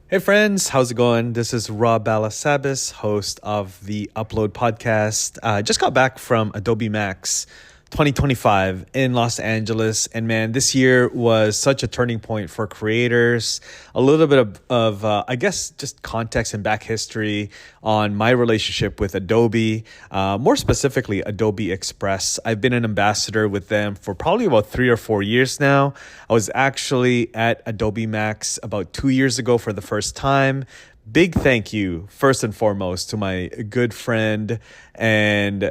Hey friends, how's it going? This is Balasabas, host of the Upload podcast. Just got back from Adobe MAX 2025 in Los Angeles. And man, this year was such a turning point for creators. A little bit I guess, just context and back history on my relationship with Adobe, more specifically, Adobe Express. I've been an ambassador with them for probably about 3 or 4 years now. I was actually at Adobe MAX about 2 years ago for the first time. Big thank you, first and foremost, to my good friend and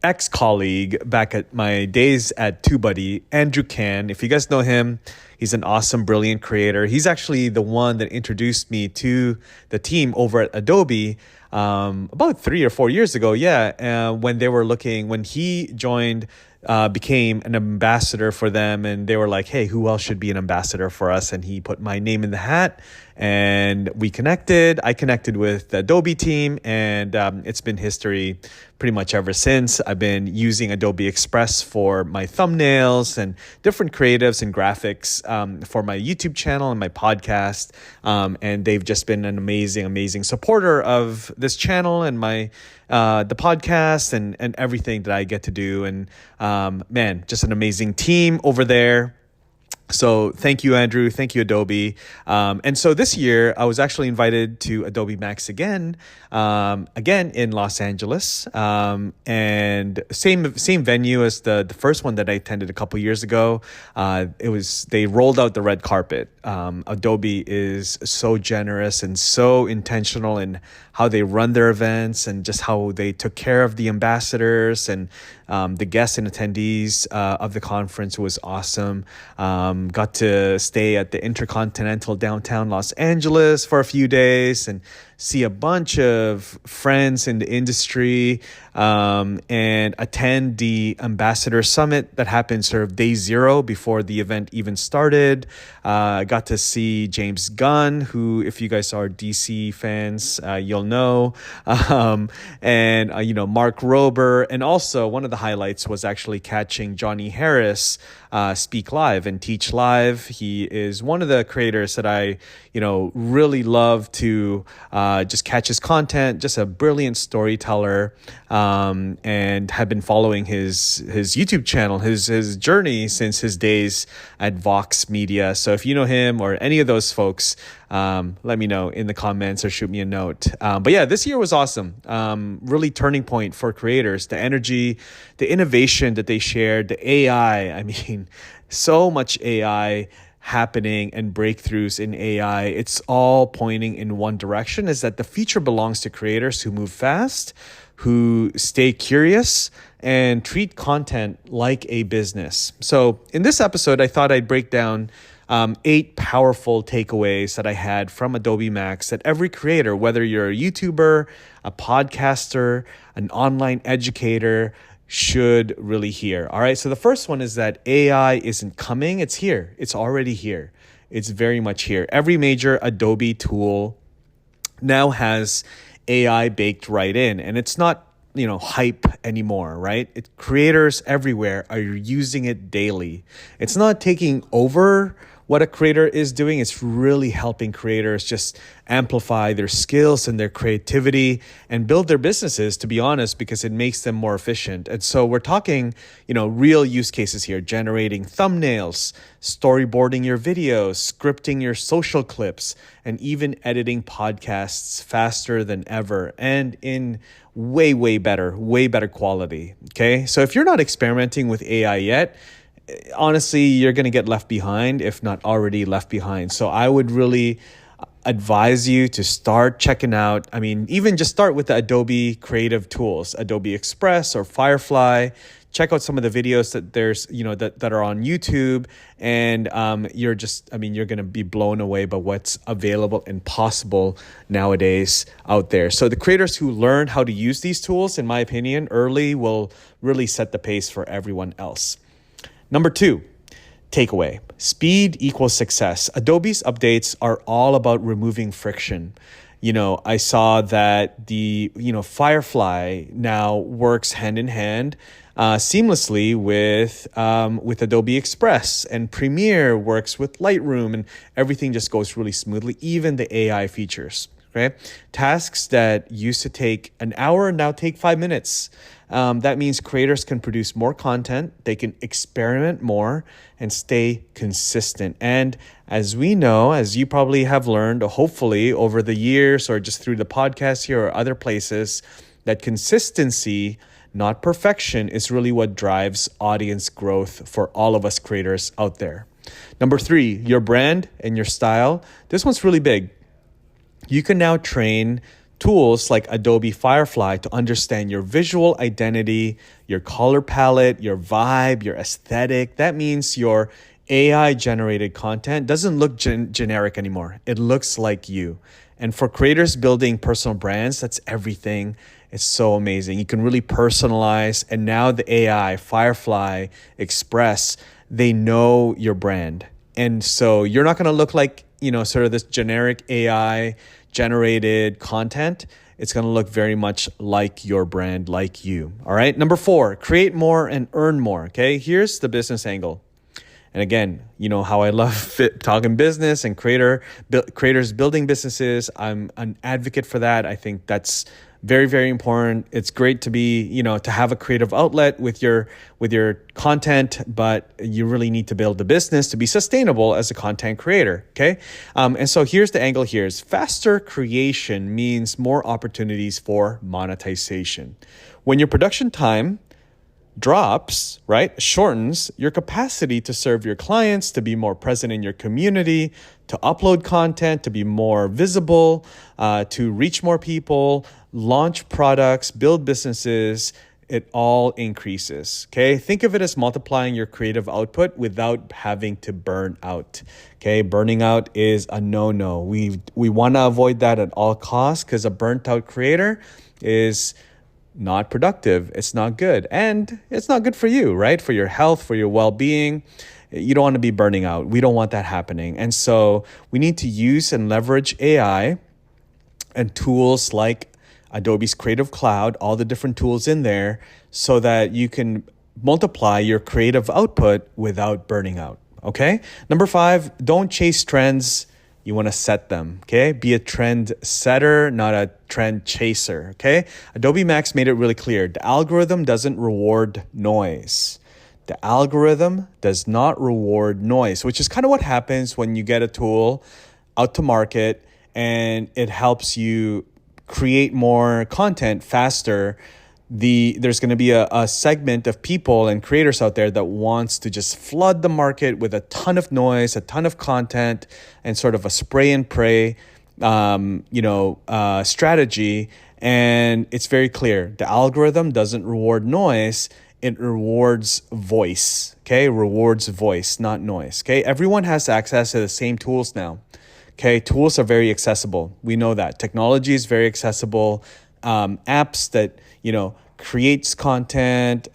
ex-colleague back at my days at TubeBuddy, Andrew Can. If you guys know him, he's an awesome, brilliant creator. He's actually the one that introduced me to the team over at Adobe about 3 or 4 years ago. When he joined, became an ambassador for them, and they were like, hey, who else should be an ambassador for us? And he put my name in the hat, and we connected. I connected with the Adobe team, and it's been history pretty much ever since. I've been using Adobe Express for my thumbnails and different creatives and graphics for my YouTube channel and my podcast. And they've just been an amazing, amazing supporter of this channel and my the podcast and everything that I get to do. And man, just an amazing team over there. So thank you, Andrew. Thank you, Adobe. And so this year, I was actually invited to Adobe MAX again in Los Angeles, and same venue as the first one that I attended a couple years ago. They rolled out the red carpet. Adobe is so generous and so intentional in how they run their events and just how they took care of the ambassadors and the guests and attendees of the conference. Was awesome. Got to stay at the Intercontinental downtown Los Angeles for a few days and see a bunch of friends in the industry and attend the Ambassador Summit that happened sort of day zero before the event even started. I got to see James Gunn, who, if you guys are DC fans, you'll know, and Mark Rober. And also one of the highlights was actually catching Johnny Harris speak live and teach live. He is one of the creators that I really love to just catch his content. Just a brilliant storyteller, and have been following his YouTube channel, his journey since his days at Vox Media. So if you know him or any of those folks, let me know in the comments or shoot me a note. But yeah, this year was awesome. Really turning point for creators. The energy, the innovation that they shared, the AI. I mean, so much AI happening and breakthroughs in AI. It's all pointing in one direction, is that the future belongs to creators who move fast, who stay curious, and treat content like a business. So in this episode, I thought I'd break down 8 powerful takeaways that I had from Adobe MAX that every creator, whether you're a YouTuber, a podcaster, an online educator, should really hear. All right. So the first one is that AI isn't coming. It's here. It's already here. It's very much here. Every major Adobe tool now has AI baked right in, and it's not, hype anymore, right? Creators everywhere are using it daily. It's not taking over what a creator is doing. It's really helping creators just amplify their skills and their creativity and build their businesses, to be honest, because it makes them more efficient. And so we're talking, real use cases here: generating thumbnails, storyboarding your videos, scripting your social clips, and even editing podcasts faster than ever and in way better quality. Okay. So if you're not experimenting with AI yet, honestly, you're going to get left behind, if not already left behind. So I would really advise you to start checking out. I mean, even just start with the Adobe creative tools, Adobe Express or Firefly. Check out some of the videos that there's, that are on YouTube, and you're going to be blown away by what's available and possible nowadays out there. So the creators who learn how to use these tools, in my opinion, early will really set the pace for everyone else. Number 2, takeaway: speed equals success. Adobe's updates are all about removing friction. I saw that the, Firefly now works hand in hand seamlessly with Adobe Express, and Premiere works with Lightroom, and everything just goes really smoothly, even the AI features. Okay, tasks that used to take an hour now take 5 minutes. That means creators can produce more content, they can experiment more, and stay consistent. And as we know, as you probably have learned, hopefully over the years or just through the podcast here or other places, that consistency, not perfection, is really what drives audience growth for all of us creators out there. Number 3, your brand and your style. This one's really big. You can now train tools like Adobe Firefly to understand your visual identity, your color palette, your vibe, your aesthetic. That means your AI generated content doesn't look generic anymore. It looks like you. And for creators building personal brands, that's everything. It's so amazing. You can really personalize. And now the AI, Firefly, Express, they know your brand. And so you're not going to look like, sort of this generic AI generated content. It's going to look very much like your brand, like you. All right. Number 4, create more and earn more. Okay. Here's the business angle. And again, you know how I love talking business and creators building businesses. I'm an advocate for that. I think that's very, very important. It's great to be, to have a creative outlet with your content, but you really need to build a business to be sustainable as a content creator. Okay. And so here's the angle here is faster creation means more opportunities for monetization. When your production time drops, right, shortens, your capacity to serve your clients, to be more present in your community, to upload content, to be more visible, to reach more people, launch products, build businesses, it all increases. Okay. Think of it as multiplying your creative output without having to burn out. Okay. Burning out is a no-no. We want to avoid that at all costs, because a burnt out creator is not productive. It's not good. And it's not good for you, right? For your health, for your well-being. You don't want to be burning out. We don't want that happening. And so we need to use and leverage AI and tools like Adobe's Creative Cloud, all the different tools in there, so that you can multiply your creative output without burning out. Okay. Number 5, don't chase trends. You want to set them. Okay. Be a trend setter, not a trend chaser. Okay. Adobe MAX made it really clear. The algorithm doesn't reward noise. The algorithm does not reward noise, which is kind of what happens when you get a tool out to market and it helps you create more content faster. There's going to be a segment of people and creators out there that wants to just flood the market with a ton of noise, a ton of content, and sort of a spray and pray, strategy. And it's very clear. The algorithm doesn't reward noise. It rewards voice. Okay. Rewards voice, not noise. Okay. Everyone has access to the same tools now. Okay. Tools are very accessible. We know that. Technology is very accessible. Apps that, creates content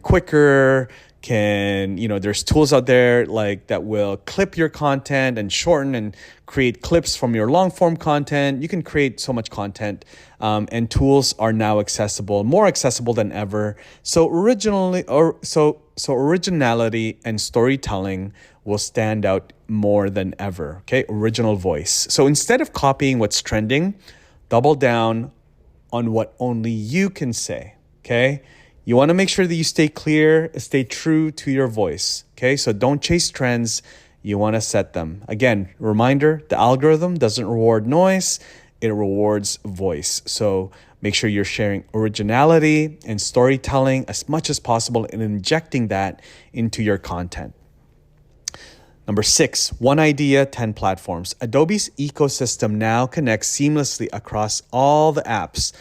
quicker, there's tools out there like that will clip your content and shorten and create clips from your long form content. You can create so much content, and tools are now accessible, more accessible than ever. So originality and storytelling will stand out more than ever. Okay. Original voice. So instead of copying what's trending, double down on what only you can say, okay? You want to make sure that you stay clear, stay true to your voice, okay? So don't chase trends. You want to set them. Again, reminder, the algorithm doesn't reward noise. It rewards voice. So make sure you're sharing originality and storytelling as much as possible and injecting that into your content. Number 6, one idea, 10 platforms. Adobe's ecosystem now connects seamlessly across all the apps.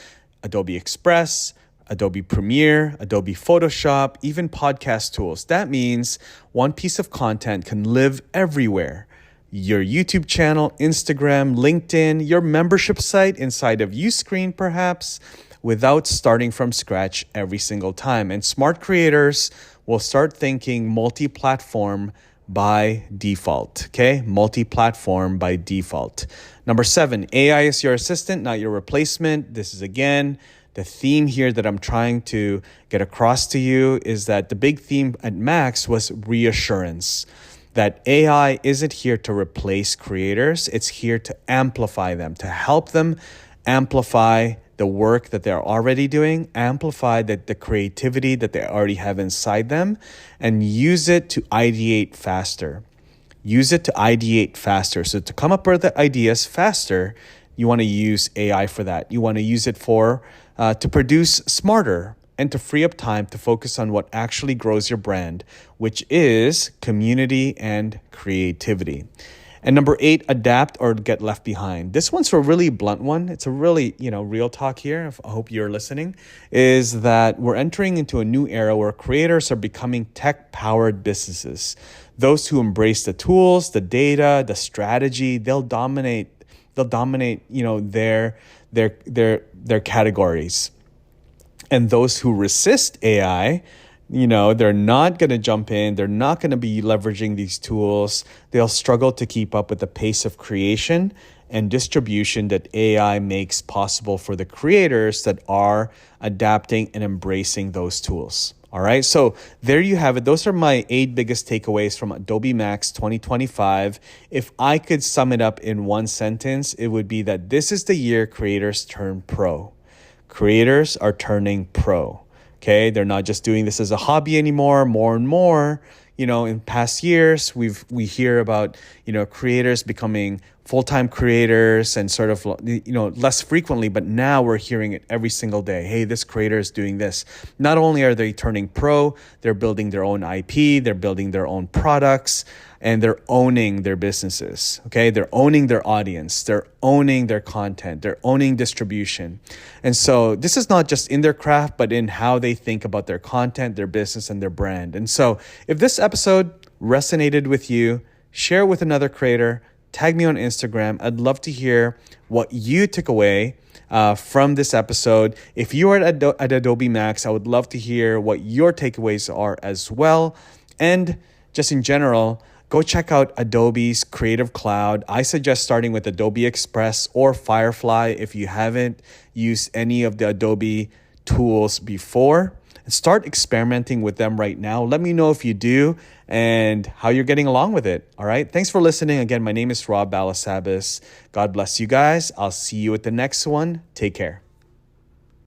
Adobe Express, Adobe Premiere, Adobe Photoshop, even podcast tools. That means one piece of content can live everywhere. Your YouTube channel, Instagram, LinkedIn, your membership site inside of Uscreen perhaps, without starting from scratch every single time. And smart creators will start thinking multi-platform by default, okay? Multi-platform by default. Number 7, AI is your assistant, not your replacement. This is, again, the theme here that I'm trying to get across to you is that the big theme at Max was reassurance. That AI isn't here to replace creators. It's here to amplify them, to help them amplify the work that they're already doing, amplify the creativity that they already have inside them, and use it to ideate faster. Use it to ideate faster. So to come up with the ideas faster, you want to use AI for that. You want to use it for to produce smarter and to free up time to focus on what actually grows your brand, which is community and creativity. And number 8, adapt or get left behind. This one's a really blunt one. It's a really, real talk here. I hope you're listening. Is that we're entering into a new era where creators are becoming tech-powered businesses. Those who embrace the tools, the data, the strategy, they'll dominate. Their categories. And those who resist AI, they're not going to jump in. They're not going to be leveraging these tools. They'll struggle to keep up with the pace of creation and distribution that AI makes possible for the creators that are adapting and embracing those tools. All right, so there you have it. Those are my 8 biggest takeaways from Adobe MAX 2025. If I could sum it up in one sentence, it would be that this is the year creators turn pro. Creators are turning pro. Okay, they're not just doing this as a hobby anymore. More and more, in past years, we hear about creators becoming full-time creators and sort of less frequently, but now we're hearing it every single day. Hey, this creator is doing this. Not only are they turning pro, they're building their own IP, they're building their own products, and they're owning their businesses. Okay, they're owning their audience, they're owning their content, they're owning distribution. And so this is not just in their craft, but in how they think about their content, their business, and their brand. And so if this episode resonated with you, share it with another creator, tag me on Instagram. I'd love to hear what you took away from this episode. If you are at Adobe MAX, I would love to hear what your takeaways are as well. And just in general, go check out Adobe's Creative Cloud. I suggest starting with Adobe Express or Firefly if you haven't used any of the Adobe tools before. And start experimenting with them right now. Let me know if you do and how you're getting along with it. All right. Thanks for listening. Again, my name is Balasabas. God bless you guys. I'll see you at the next one. Take care.